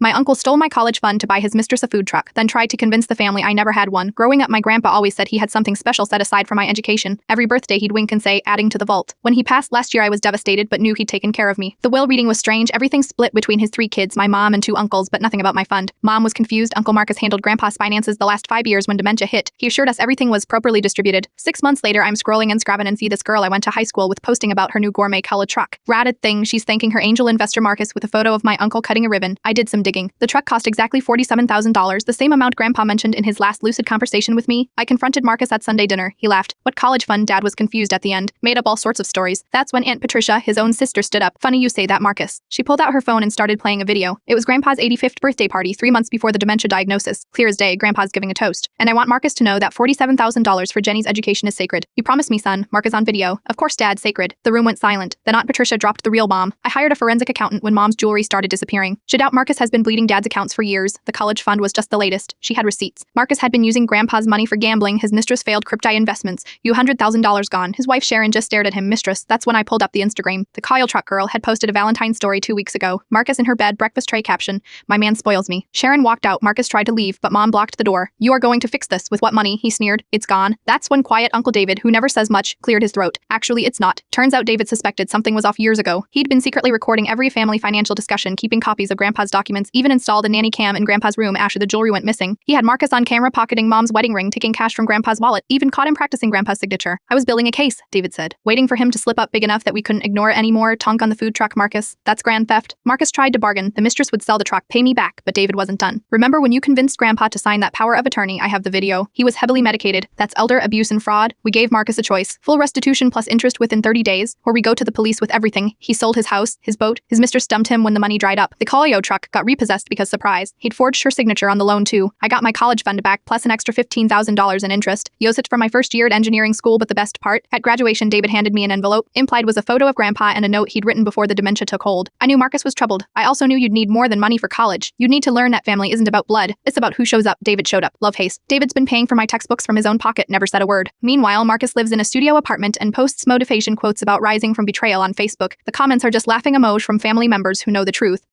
My uncle stole my college fund to buy his mistress a food truck, then tried to convince the family I never had one. Growing up, my grandpa always said he had something special set aside for my education. Every birthday he'd wink and say, adding to the vault. When he passed last year, I was devastated, but knew he'd taken care of me. The will reading was strange. Everything split between his 3 kids, my mom and 2 uncles, but nothing about my fund. Mom was confused. Uncle Marcus handled grandpa's finances the last 5 years when dementia hit. He assured us everything was properly distributed. 6 months later, I'm scrolling and scrabbing and see this girl I went to high school with posting about her new gourmet college truck. Ratted thing, she's thanking her angel investor Marcus with a photo of my uncle cutting a ribbon. I did some digging. The truck cost exactly $47,000, the same amount grandpa mentioned in his last lucid conversation with me. I confronted Marcus at Sunday dinner. He laughed. What college fund? Dad was confused at the end. Made up all sorts of stories. That's when Aunt Patricia, his own sister, stood up. Funny you say that, Marcus. She pulled out her phone and started playing a video. It was grandpa's 85th birthday party 3 months before the dementia diagnosis. Clear as day, grandpa's giving a toast. And I want Marcus to know that $47,000 for Jenny's education is sacred. You promised me, son. Marcus on video. Of course, Dad, sacred. The room went silent. Then Aunt Patricia dropped the real bomb. I hired a forensic accountant when Mom's jewelry started disappearing. Should doubt Marcus has been bleeding Dad's accounts for years. The college fund was just the latest. She had receipts. Marcus had been using grandpa's money for gambling. His mistress failed crypto investments. $100,000 gone. His wife Sharon just stared at him. Mistress. That's when I pulled up the Instagram. The Kyle truck girl had posted a Valentine's story 2 weeks ago. Marcus in her bed, breakfast tray caption. My man spoils me. Sharon walked out. Marcus tried to leave, but Mom blocked the door. You are going to fix this. With what money? He sneered. It's gone. That's when quiet Uncle David, who never says much, cleared his throat. Actually, it's not. Turns out David suspected something was off years ago. He'd been secretly recording every family financial discussion, keeping copies of grandpa's documents, even installed a nanny cam in grandpa's room after the jewelry went missing. He had Marcus on camera pocketing Mom's wedding ring, taking cash from grandpa's wallet, even caught him practicing grandpa's signature. I was building a case, David said, waiting for him to slip up big enough that we couldn't ignore it anymore. Tonk on the food truck, Marcus. That's grand theft. Marcus tried to bargain. The mistress would sell the truck, pay me back, but David wasn't done. Remember when you convinced grandpa to sign that power of attorney? I have the video. He was heavily medicated. That's elder abuse and fraud. We gave Marcus a choice. Full restitution plus interest within 30 days, or we go to the police with everything. He sold his house, his boat. His mistress dumped him when the money dried up. The Colio truck got repossessed because surprise. He'd forged her signature on the loan too. I got my college fund back plus an extra $15,000 in interest. Yosit for my first year at engineering school, but the best part, at graduation David handed me an envelope. Implied was a photo of grandpa and a note he'd written before the dementia took hold. I knew Marcus was troubled. I also knew you'd need more than money for college. You'd need to learn that family isn't about blood. It's about who shows up. David showed up. Love haste. David's been paying for my textbooks from his own pocket, never said a word. Meanwhile, Marcus lives in a studio apartment and posts motivation quotes about rising from betrayal on Facebook. The comments are just laughing emojis from family members who know the truth.